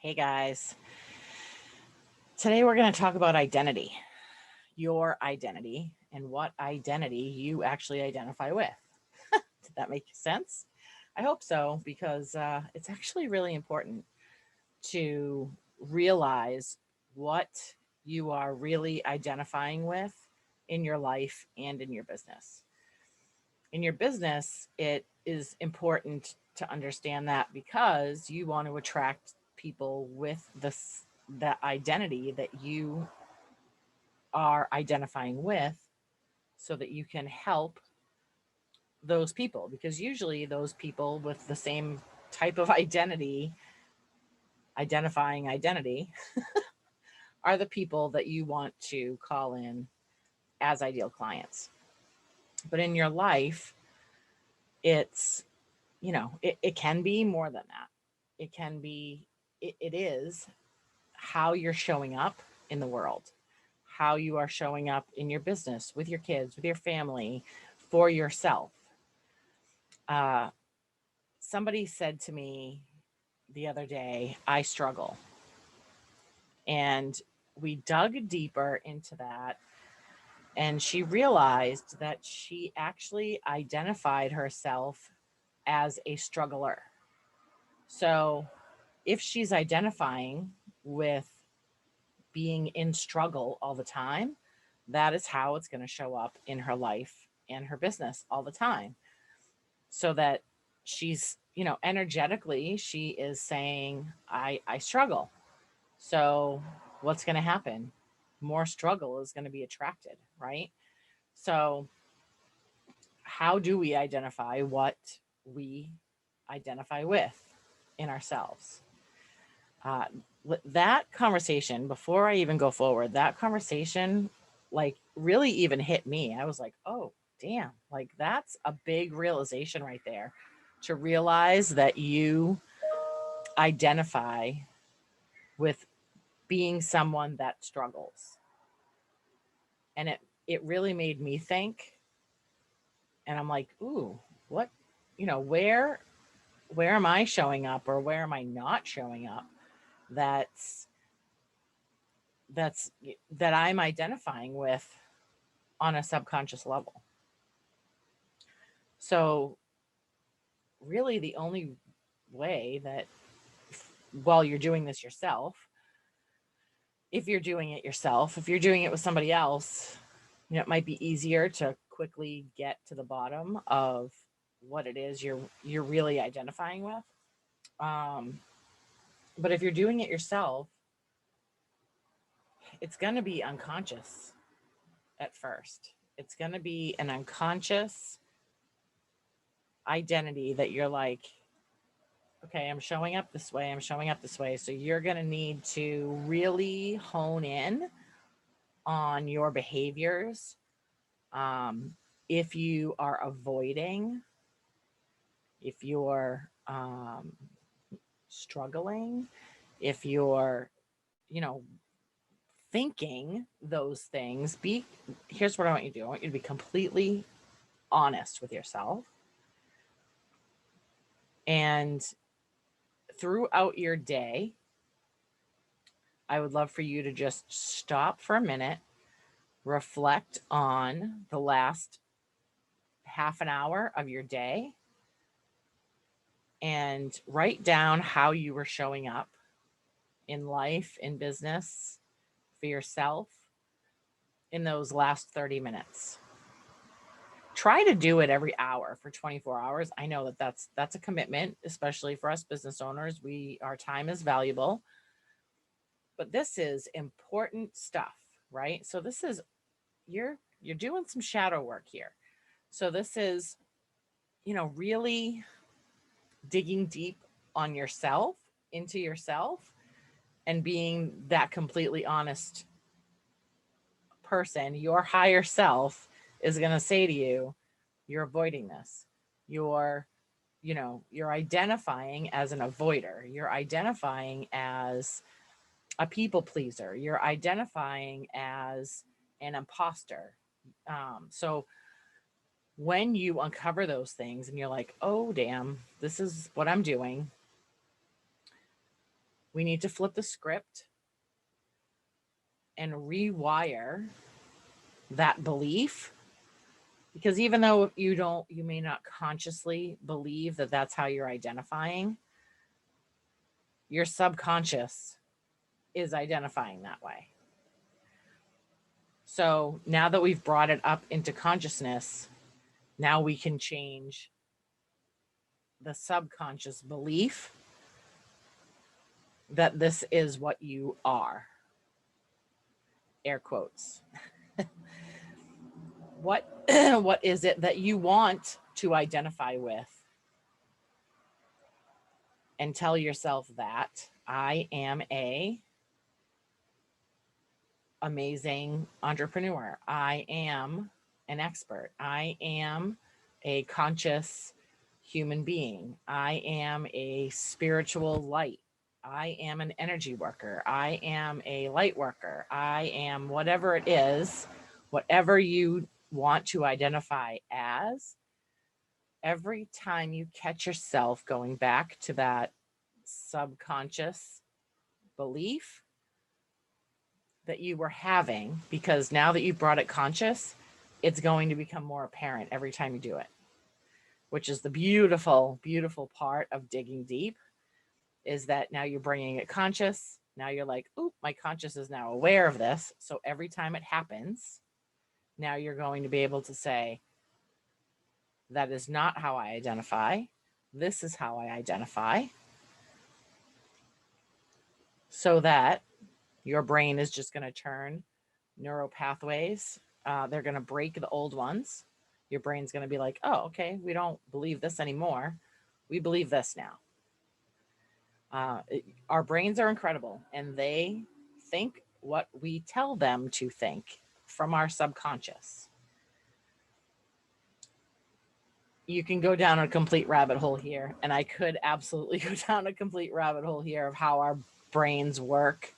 Hey guys, today we're going to talk about identity, your identity, and what identity you actually identify with. Did that make sense? I hope so, because it's actually really important to realize what you are really identifying with in your life and in your business. In your business, it is important to understand that because you want to attract people with this that identity that you are identifying with so that you can help those people, because usually those people with the same type of identifying identity are the people that you want to call in as ideal clients. But in your life, it's, it can be more than that. It can be, it is how you're showing up in the world, how you are showing up in your business, with your kids, with your family, for yourself. Uh, Somebody said to me the other day, I struggle. And we dug deeper into that. And she realized that she actually identified herself as a struggler. So if she's identifying with being in struggle all the time, that is how it's going to show up in her life and her business all the time. So that she's, energetically, she is saying, I struggle. So what's going to happen? More struggle is going to be attracted, right? So how do we identify what we identify with in ourselves? Uh, that conversation, before I even go forward, that conversation, like, really even hit me. I was like, oh, damn, like, that's a big realization right there, to realize that you identify with being someone that struggles. And it really made me think. And I'm like, ooh, what, where am I showing up, or where am I not showing up? That's that's that I'm identifying with on a subconscious level. So really the only way that, while you're doing this yourself, if you're doing it yourself, if you're doing it with somebody else, it might be easier to quickly get to the bottom of what it is you're really identifying with. Um, but if you're doing it yourself, it's going to be unconscious at first. It's going to be an unconscious identity that you're like, okay, I'm showing up this way. I'm showing up this way. So you're going to need to really hone in on your behaviors. Um, if you are avoiding, if you're struggling, if you're, you know, thinking those things, here's what I want you to do. I want you to be completely honest with yourself. And throughout your day, I would love for you to just stop for a minute, reflect on the last half an hour of your day, and write down how you were showing up in life, in business, for yourself in those last 30 minutes. Try to do it every hour for 24 hours. I know that that's a commitment, especially for us business owners. Our time is valuable, but this is important stuff, right? So this is, you're doing some shadow work here. So this is, really digging deep on yourself, into yourself, and being that completely honest person. Your higher self is going to say to you, you're avoiding this. You're, you're identifying as an avoider. You're identifying as a people pleaser. You're identifying as an imposter. So when you uncover those things and you're like, oh, damn, this is what I'm doing, We need to flip the script and rewire that belief, because even though you may not consciously believe that that's how you're identifying, your subconscious is identifying that way. So now that we've brought it up into consciousness, now we can change the subconscious belief that this is what you are. Air quotes. What is it that you want to identify with? And tell yourself that I am a amazing entrepreneur. I am an expert. I am a conscious human being. I am a spiritual light. I am an energy worker. I am a light worker. I am whatever it is, whatever you want to identify as. Every time you catch yourself going back to that subconscious belief that you were having, because now that you brought it conscious, it's going to become more apparent every time you do it, which is the beautiful, beautiful part of digging deep, is that now you're bringing it conscious. Now you're like, oop, my conscious is now aware of this. So every time it happens, now you're going to be able to say, that is not how I identify. This is how I identify. So that your brain is just going to turn neural pathways. They're going to break the old ones. Your brain's going to be like, oh, okay, we don't believe this anymore. We believe this now. Our brains are incredible, and they think what we tell them to think from our subconscious. You can go down a complete rabbit hole here, and I could absolutely go down a complete rabbit hole here of how our brains work,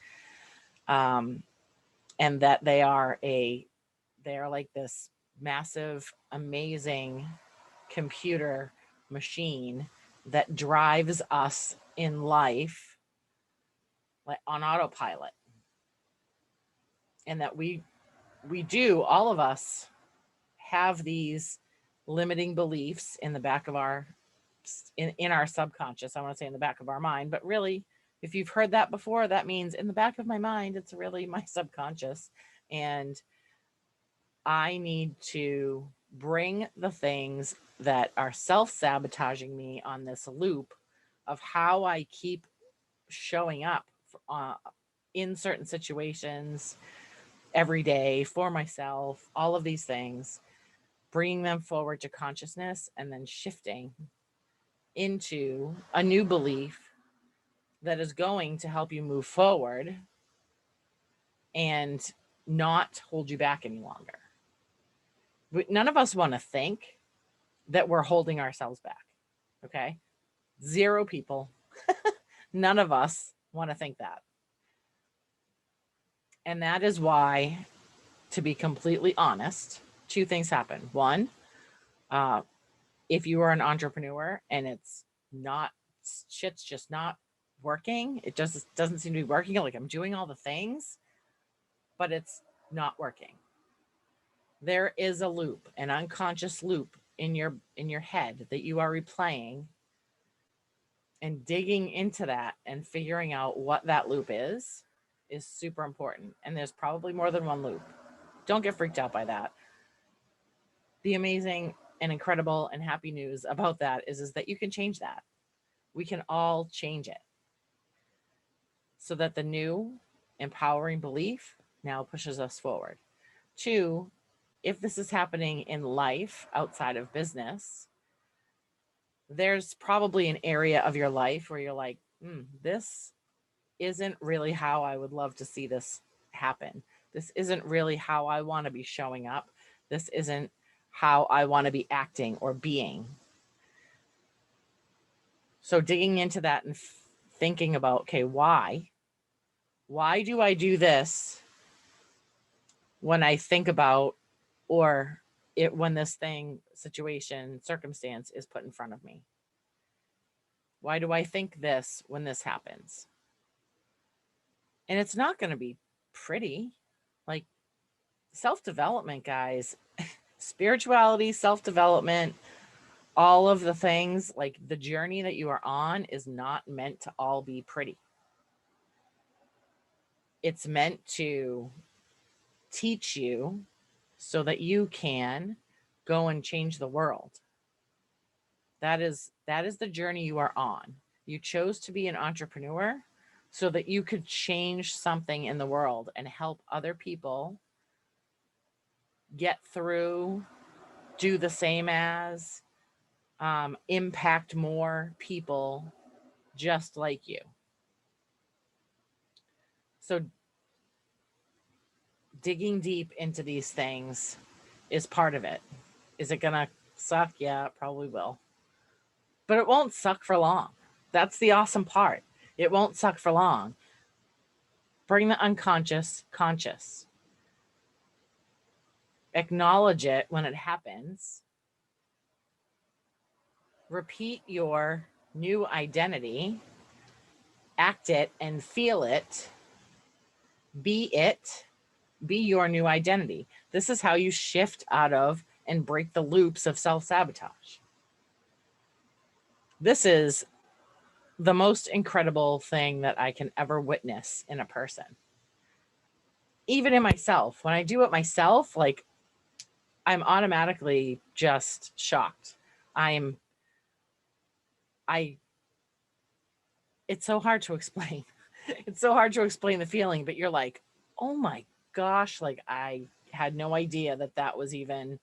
and that they are like this massive, amazing computer machine that drives us in life like on autopilot, and that we do, all of us have these limiting beliefs in the back of our in our subconscious. I want to say in the back of our mind, but really, if you've heard that before, that means in the back of my mind, it's really my subconscious. And I need to bring the things that are self-sabotaging me on this loop of how I keep showing up in certain situations every day for myself, all of these things, bringing them forward to consciousness and then shifting into a new belief that is going to help you move forward and not hold you back any longer. None of us want to think that we're holding ourselves back. Okay. 0 people. None of us want to think that. And that is why, to be completely honest, 2 things happen. One, if you are an entrepreneur and shit's just not working, it just doesn't seem to be working. Like, I'm doing all the things, but it's not working. There is a loop, an unconscious loop in your head that you are replaying, and digging into that and figuring out what that loop is super important. And there's probably more than one loop. Don't get freaked out by that. The amazing and incredible and happy news about that is that you can change that. We can all change it so that the new empowering belief now pushes us forward. 2, if this is happening in life outside of business, there's probably an area of your life where you're like, this isn't really how I would love to see this happen. This isn't really how I want to be showing up. This isn't how I want to be acting or being. So digging into that and thinking about, okay, why do I do this when I think about, or when this situation, circumstance is put in front of me? Why do I think this when this happens? And it's not going to be pretty. Like self-development, guys, spirituality, self-development, all of the things, like the journey that you are on is not meant to all be pretty. It's meant to teach you so that you can go and change the world. That is the journey you are on. You chose to be an entrepreneur so that you could change something in the world and help other people get through, do the same as, impact more people just like you. So digging deep into these things is part of it. Is it going to suck? Yeah, it probably will. But it won't suck for long. That's the awesome part. It won't suck for long. Bring the unconscious conscious. Acknowledge it when it happens. Repeat your new identity. Act it and feel it. Be it. Be your new identity. This is how you shift out of and break the loops of self-sabotage. This is the most incredible thing that I can ever witness in a person. Even in myself, when I do it myself, like I'm automatically just shocked. It's so hard to explain. It's so hard to explain the feeling, but you're like, oh my gosh, like I had no idea that that was even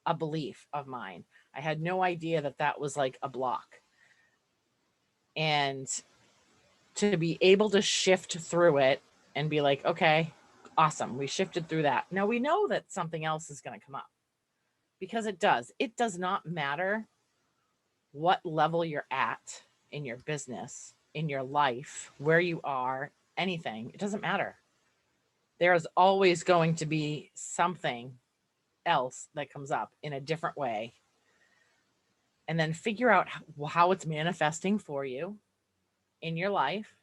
a belief of mine. I had no idea that that was like a block. And to be able to shift through it and be like, okay, awesome. We shifted through that. Now we know that something else is going to come up because it does. It does not matter what level you're at in your business, in your life, where you are, anything. It doesn't matter. There is always going to be something else that comes up in a different way. And then figure out how it's manifesting for you in your life,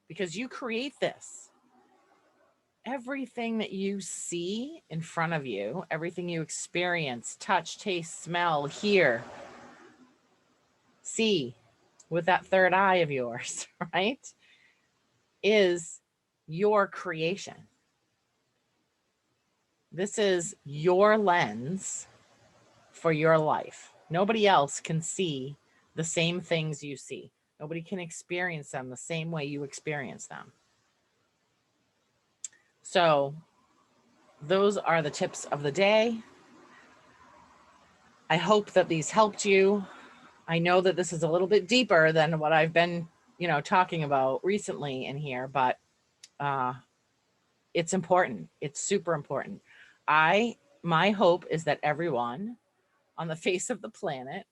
because you create this. Everything that you see in front of you, everything you experience, touch, taste, smell, hear, see with that third eye of yours, right, is your creation. This is your lens for your life. Nobody else can see the same things you see. Nobody can experience them the same way you experience them. So those are the tips of the day. I hope that these helped you. I know that this is a little bit deeper than what I've been, talking about recently in here, but it's important. It's super important. My hope is that everyone on the face of the planet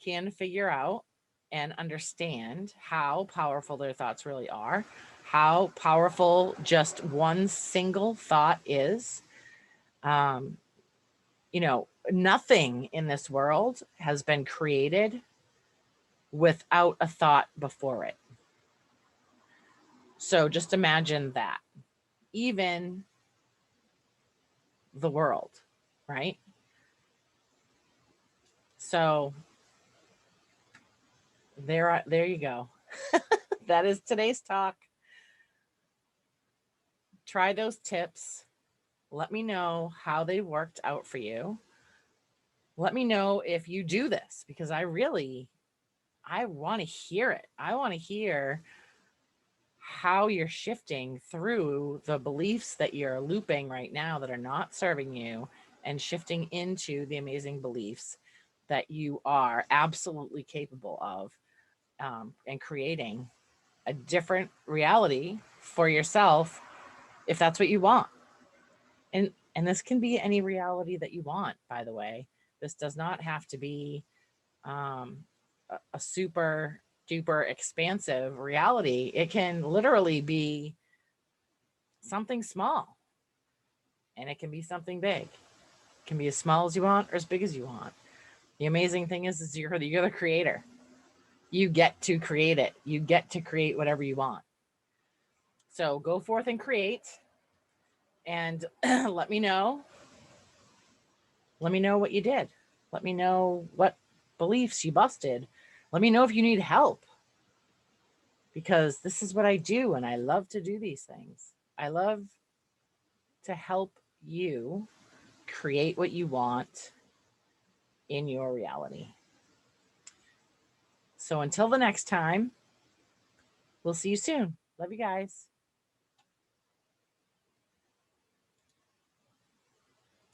can figure out and understand how powerful their thoughts really are, how powerful just one single thought is. Nothing in this world has been created without a thought before it. So just imagine that. Even the world, right? So there you go. That is today's talk. Try those tips. Let me know how they worked out for you. Let me know if you do this, because I want to hear it. I want to hear how you're shifting through the beliefs that you're looping right now that are not serving you, and shifting into the amazing beliefs that you are absolutely capable of, and creating a different reality for yourself if that's what you want. And this can be any reality that you want, by the way. This does not have to be a super duper expansive reality. It can literally be something small, and it can be something big. It can be as small as you want or as big as you want. The amazing thing is you're the creator. You get to create it. You get to create whatever you want. So go forth and create, and let me know. Let me know what you did. Let me know what beliefs you busted. Let me know if you need help, because this is what I do and I love to do these things. I love to help you create what you want in your reality. So until the next time, we'll see you soon. Love you guys.